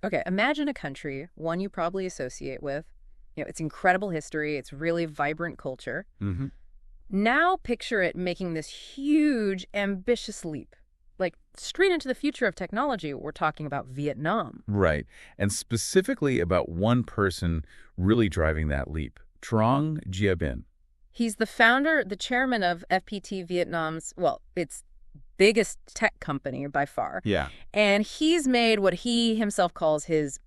Okay, imagine a country, one you probably associate with. Its incredible history, its really vibrant culture. Hmm. Now picture it making this huge, ambitious leap. Like, straight into the future of technology. We're talking about Vietnam. Right. And specifically about one person really driving that leap, Trong Gia-bin. He's the chairman of FPT Vietnam's, well, its biggest tech company by far. Yeah. And he's made what he himself calls his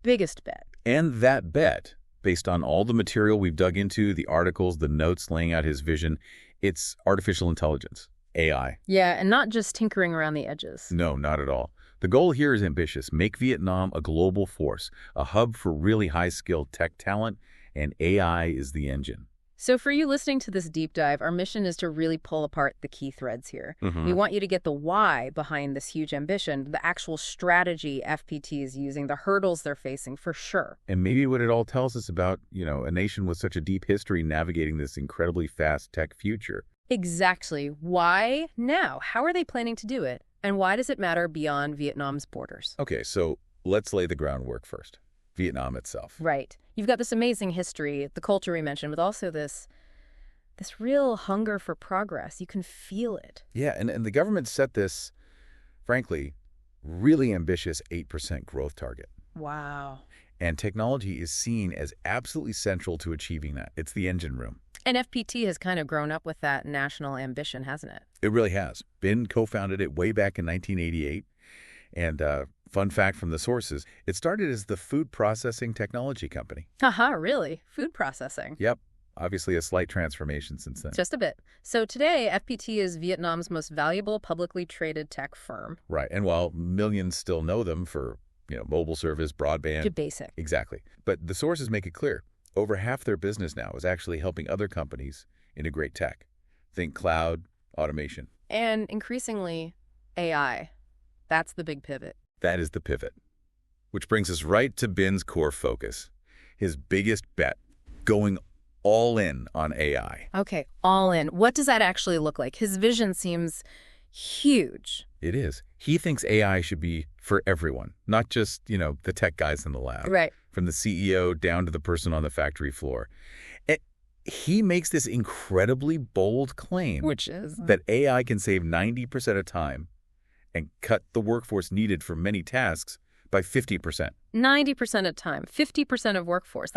biggest bet. And that bet, based on all the material we've dug into, the articles, the notes laying out his vision, it's artificial intelligence, AI. Yeah, and not just tinkering around the edges. No, not at all. The goal here is ambitious. Make Vietnam a global force, a hub for really high-skilled tech talent, and AI is the engine. So for you listening to this deep dive, our mission is to really pull apart the key threads here. We want you to get the why behind this huge ambition, the actual strategy FPT is using, the hurdles they're facing, for sure. And maybe what it all tells us about, a nation with such a deep history navigating this incredibly fast tech future. Exactly. Why now? How are they planning to do it? And why does it matter beyond Vietnam's borders? Okay, so let's lay the groundwork first. Vietnam itself. Right. You've got this amazing history, the culture we mentioned, but also this real hunger for progress. You can feel it. Yeah, and the government set this, frankly, really ambitious 8% growth target. Wow. And technology is seen as absolutely central to achieving that. It's the engine room. And FPT has kind of grown up with that national ambition, hasn't it? It really has. Ben co-founded it way back in 1988. And fun fact from the sources, it started as the food processing technology company. Haha, really? Food processing? Yep. Obviously a slight transformation since then. Just a bit. So today, FPT is Vietnam's most valuable publicly traded tech firm. Right. And while millions still know them for, mobile service, broadband. To basic. Exactly. But the sources make it clear. Over half their business now is actually helping other companies integrate tech. Think cloud, automation. And increasingly, AI. That's the big pivot. That is the pivot. Which brings us right to Ben's core focus. His biggest bet, going all in on AI. Okay, all in. What does that actually look like? His vision seems huge. It is. He thinks AI should be for everyone, not just, the tech guys in the lab. Right. From the CEO down to the person on the factory floor. And he makes this incredibly bold claim. Which is? That AI can save 90% of time and cut the workforce needed for many tasks by 50%. 90% of time, 50% of workforce.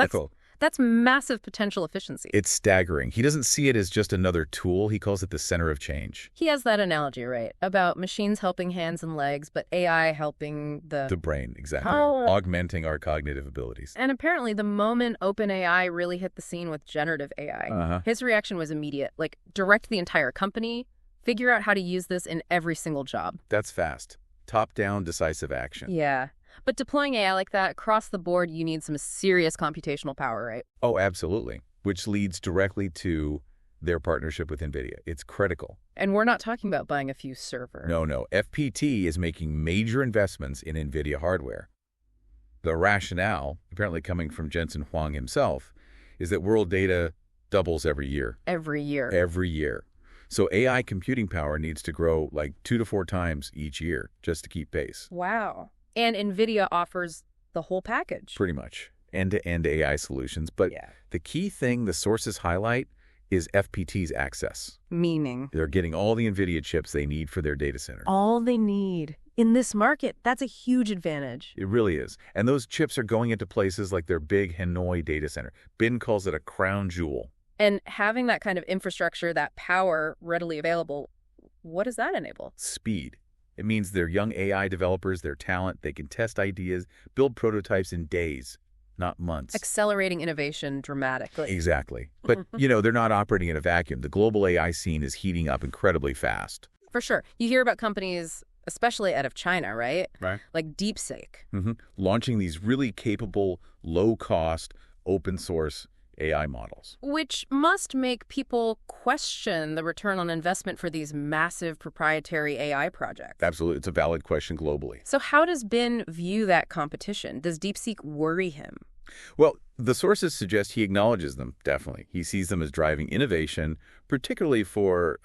That's massive potential efficiency. It's staggering. He doesn't see it as just another tool. He calls it the center of change. He has that analogy, right? About machines helping hands and legs, but AI helping the brain, exactly. Oh. Augmenting our cognitive abilities. And apparently the moment OpenAI really hit the scene with generative AI, his reaction was immediate. Like, direct the entire company, figure out how to use this in every single job. That's fast. Top-down, decisive action. Yeah. But deploying AI like that, across the board, you need some serious computational power, right? Oh, absolutely. Which leads directly to their partnership with Nvidia. It's critical. And we're not talking about buying a few servers. No. FPT is making major investments in Nvidia hardware. The rationale, apparently coming from Jensen Huang himself, is that world data doubles every year. Every year. Every year. So AI computing power needs to grow like 2 to 4 times each year just to keep pace. Wow. And NVIDIA offers the whole package. Pretty much. End-to-end AI solutions. But the key thing the sources highlight is FPT's access. Meaning? They're getting all the NVIDIA chips they need for their data center. All they need. In this market, that's a huge advantage. It really is. And those chips are going into places like their big Hanoi data center. Ben calls it a crown jewel. And having that kind of infrastructure, that power readily available, what does that enable? Speed. It means they're young AI developers, their talent, they can test ideas, build prototypes in days, not months. Accelerating innovation dramatically. Exactly. But, they're not operating in a vacuum. The global AI scene is heating up incredibly fast. For sure. You hear about companies, especially out of China, right? Right. Like DeepSeek. Launching these really capable, low-cost, open-source AI models. Which must make people question the return on investment for these massive proprietary AI projects. Absolutely. It's a valid question globally. So how does Ben view that competition? Does DeepSeek worry him? Well, the sources suggest he acknowledges them, definitely. He sees them as driving innovation, particularly for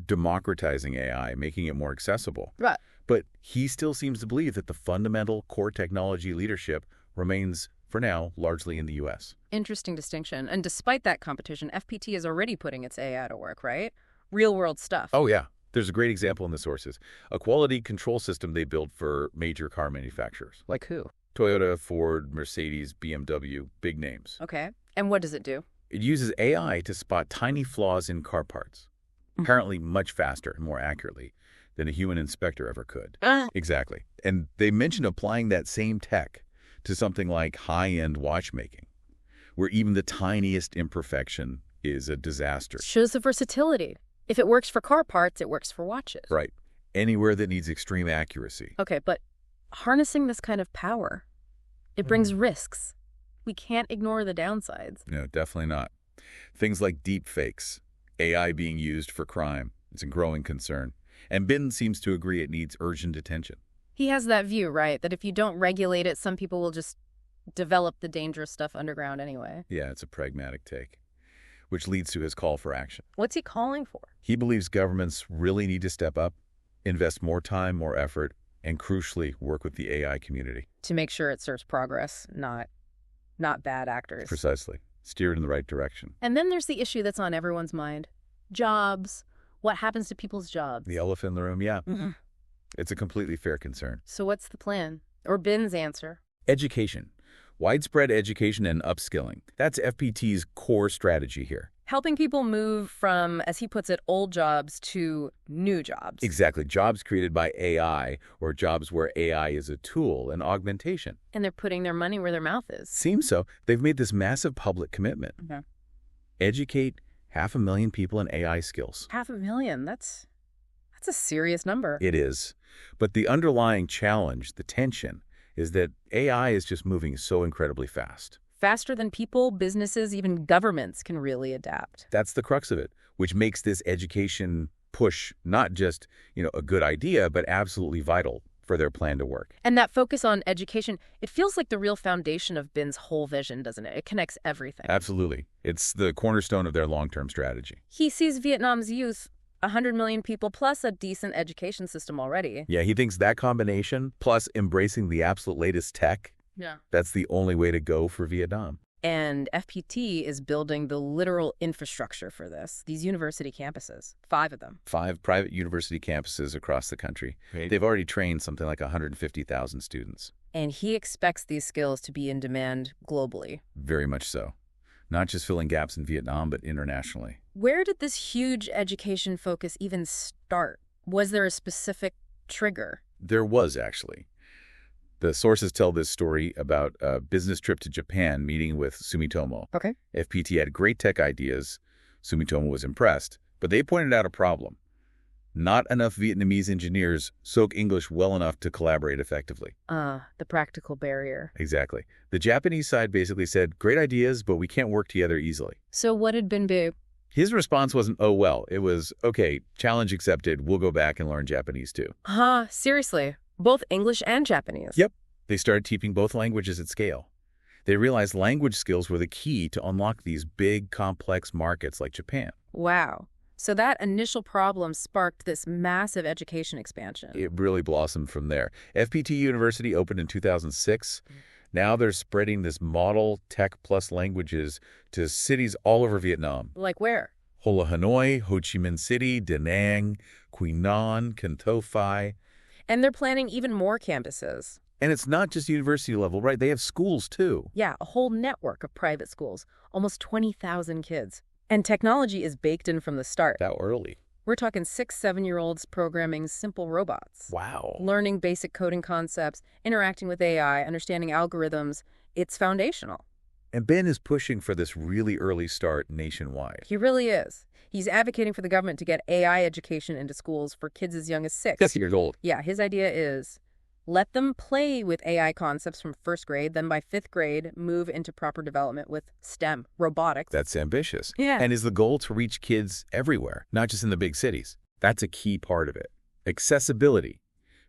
democratizing AI, making it more accessible. Right. But he still seems to believe that the fundamental core technology leadership remains, for now, largely in the U.S. Interesting distinction. And despite that competition, FPT is already putting its AI to work, right? Real-world stuff. Oh, yeah. There's a great example in the sources. A quality control system they built for major car manufacturers. Like who? Toyota, Ford, Mercedes, BMW, big names. Okay. And what does it do? It uses AI to spot tiny flaws in car parts, apparently much faster and more accurately than a human inspector ever could. Exactly. And they mentioned applying that same tech to something like high-end watchmaking, where even the tiniest imperfection is a disaster. Shows the versatility. If it works for car parts, it works for watches. Right. Anywhere that needs extreme accuracy. Okay, but harnessing this kind of power, it brings risks. We can't ignore the downsides. No, definitely not. Things like deep fakes, AI being used for crime, is a growing concern. And Bin seems to agree it needs urgent attention. He has that view, right? That if you don't regulate it, some people will just develop the dangerous stuff underground anyway. Yeah, it's a pragmatic take, which leads to his call for action. What's he calling for? He believes governments really need to step up, invest more time, more effort, and crucially, work with the AI community. To make sure it serves progress, not bad actors. Precisely. Steer it in the right direction. And then there's the issue that's on everyone's mind. Jobs. What happens to people's jobs? The elephant in the room, yeah. It's a completely fair concern. So what's the plan? Or Bin's answer? Education. Widespread education and upskilling. That's FPT's core strategy here. Helping people move from, as he puts it, old jobs to new jobs. Exactly. Jobs created by AI or jobs where AI is a tool, an augmentation. And they're putting their money where their mouth is. Seems so. They've made this massive public commitment. Okay. Educate 500,000 people in AI skills. 500,000. That's a serious number. It is. But the underlying challenge, the tension, is that AI is just moving so incredibly fast. Faster than people, businesses, even governments can really adapt. That's the crux of it, which makes this education push not just, a good idea, but absolutely vital for their plan to work. And that focus on education, it feels like the real foundation of Bin's whole vision, doesn't it? It connects everything. Absolutely. It's the cornerstone of their long-term strategy. He sees Vietnam's youth, 100 million people plus a decent education system already. Yeah, he thinks that combination, plus embracing the absolute latest tech, that's the only way to go for Vietnam. And FPT is building the literal infrastructure for this. These university campuses, 5 of them. 5 private university campuses across the country. Right. They've already trained something like 150,000 students. And he expects these skills to be in demand globally. Very much so. Not just filling gaps in Vietnam, but internationally. Where did this huge education focus even start? Was there a specific trigger? There was, actually. The sources tell this story about a business trip to Japan meeting with Sumitomo. Okay. FPT had great tech ideas. Sumitomo was impressed, but they pointed out a problem. Not enough Vietnamese engineers spoke English well enough to collaborate effectively. The practical barrier. Exactly. The Japanese side basically said, great ideas, but we can't work together easily. So what did Bin do? His response wasn't, oh, well. It was, okay, challenge accepted. We'll go back and learn Japanese too. Seriously? Both English and Japanese? Yep. They started teaching both languages at scale. They realized language skills were the key to unlock these big, complex markets like Japan. Wow. So that initial problem sparked this massive education expansion. It really blossomed from there. FPT University opened in 2006. Now they're spreading this model tech plus languages to cities all over Vietnam. Like where? Ho La Hanoi, Ho Chi Minh City, Da Nang, Quy Nhon, Can Tho Phai. And they're planning even more campuses. And it's not just university level, right? They have schools too. Yeah, a whole network of private schools. Almost 20,000 kids. And technology is baked in from the start. That early. We're talking 6-7-year-olds programming simple robots. Wow. Learning basic coding concepts, interacting with AI, understanding algorithms. It's foundational. And Ben is pushing for this really early start nationwide. He really is. He's advocating for the government to get AI education into schools for kids as young as 6. 6 years old. Yeah, his idea is let them play with AI concepts from 1st grade, then by 5th grade, move into proper development with STEM, robotics. That's ambitious. Yeah. And is the goal to reach kids everywhere, not just in the big cities. That's a key part of it. Accessibility,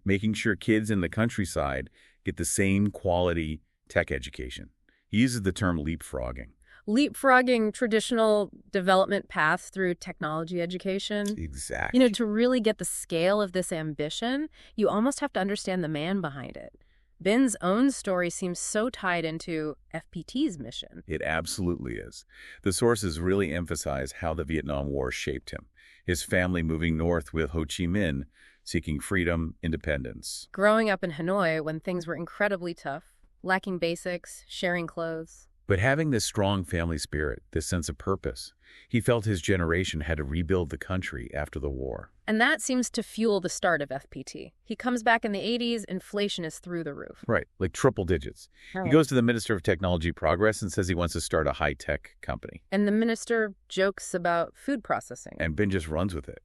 making sure kids in the countryside get the same quality tech education. He uses the term leapfrogging. leapfrogging traditional development paths through technology education. Exactly. To really get the scale of this ambition, you almost have to understand the man behind it. Bin's own story seems so tied into FPT's mission. It absolutely is. The sources really emphasize how the Vietnam War shaped him. His family moving north with Ho Chi Minh, seeking freedom, independence. Growing up in Hanoi when things were incredibly tough, lacking basics, sharing clothes. But having this strong family spirit, this sense of purpose, he felt his generation had to rebuild the country after the war. And that seems to fuel the start of FPT. He comes back in the 80s, inflation is through the roof. Right, like triple digits. He goes to the Minister of Technology Progress and says he wants to start a high-tech company. And the minister jokes about food processing. And Ben just runs with it.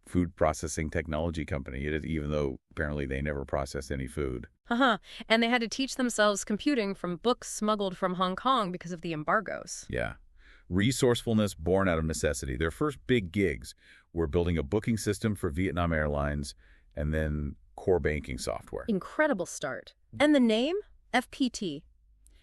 Food processing technology company, even though apparently they never processed any food. And they had to teach themselves computing from books smuggled from Hong Kong because of the embargoes. Yeah. Resourcefulness born out of necessity. Their first big gigs were building a booking system for Vietnam Airlines and then core banking software. Incredible start. And the name? FPT.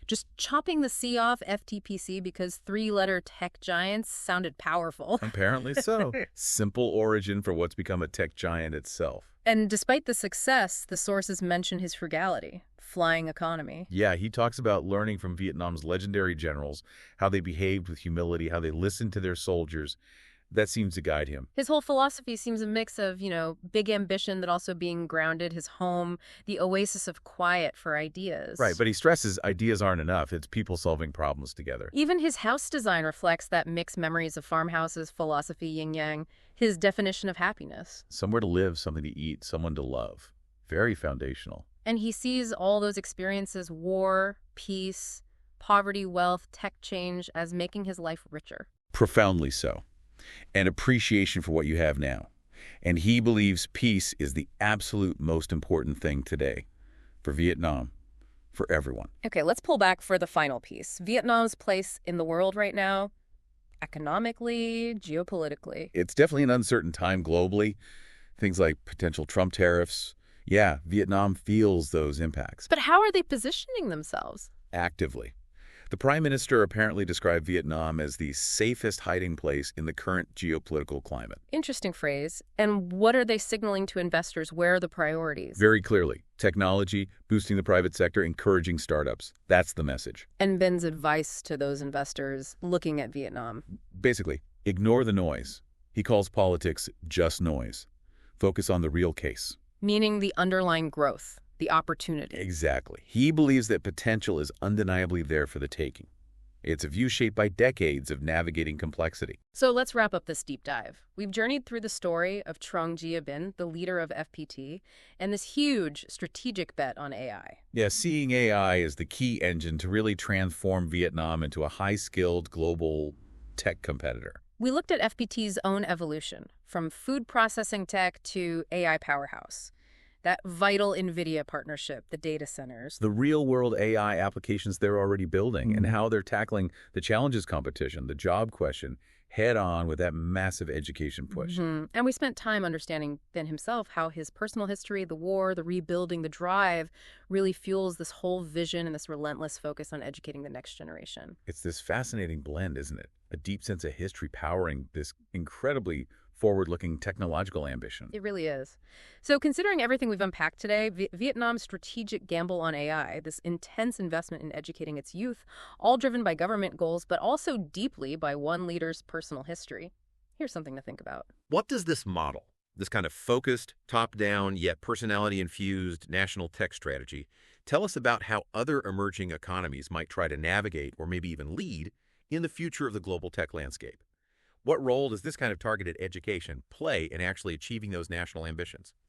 Just chopping the C off FTPC because three-letter tech giants sounded powerful. Apparently so. Simple origin for what's become a tech giant itself. And despite the success, the sources mention his frugality, flying economy. Yeah, he talks about learning from Vietnam's legendary generals, how they behaved with humility, how they listened to their soldiers. That seems to guide him. His whole philosophy seems a mix of, big ambition that also being grounded, his home, the oasis of quiet for ideas. Right, but he stresses ideas aren't enough. It's people solving problems together. Even his house design reflects that mixed memories of farmhouses, philosophy, yin-yang, his definition of happiness. Somewhere to live, something to eat, someone to love. Very foundational. And he sees all those experiences, war, peace, poverty, wealth, tech change, as making his life richer. Profoundly so. And appreciation for what you have now. And he believes peace is the absolute most important thing today for Vietnam, for everyone. Okay, let's pull back for the final piece. Vietnam's place in the world right now, economically, geopolitically. It's definitely an uncertain time globally. Things like potential Trump tariffs. Yeah, Vietnam feels those impacts. But how are they positioning themselves? Actively. The Prime Minister apparently described Vietnam as the safest hiding place in the current geopolitical climate. Interesting phrase. And what are they signaling to investors? Where are the priorities? Very clearly. Technology, boosting the private sector, encouraging startups. That's the message. And Ben's advice to those investors looking at Vietnam? Basically, ignore the noise. He calls politics just noise. Focus on the real case. Meaning the underlying growth. The opportunity. Exactly. He believes that potential is undeniably there for the taking. It's a view shaped by decades of navigating complexity. So let's wrap up this deep dive. We've journeyed through the story of Trung Gia Bin, the leader of FPT, and this huge strategic bet on AI. Yeah, seeing AI as the key engine to really transform Vietnam into a high-skilled global tech competitor. We looked at FPT's own evolution, from food processing tech to AI powerhouse. That vital Nvidia partnership, the data centers. The real-world AI applications they're already building and how they're tackling the challenges competition, the job question, head-on with that massive education push. And we spent time understanding Ben himself, how his personal history, the war, the rebuilding, the drive really fuels this whole vision and this relentless focus on educating the next generation. It's this fascinating blend, isn't it? A deep sense of history powering this incredibly forward-looking technological ambition. It really is. So considering everything we've unpacked today, Vietnam's strategic gamble on AI, this intense investment in educating its youth, all driven by government goals, but also deeply by one leader's personal history. Here's something to think about. What does this model, this kind of focused, top-down, yet personality-infused national tech strategy, tell us about how other emerging economies might try to navigate or maybe even lead in the future of the global tech landscape? What role does this kind of targeted education play in actually achieving those national ambitions?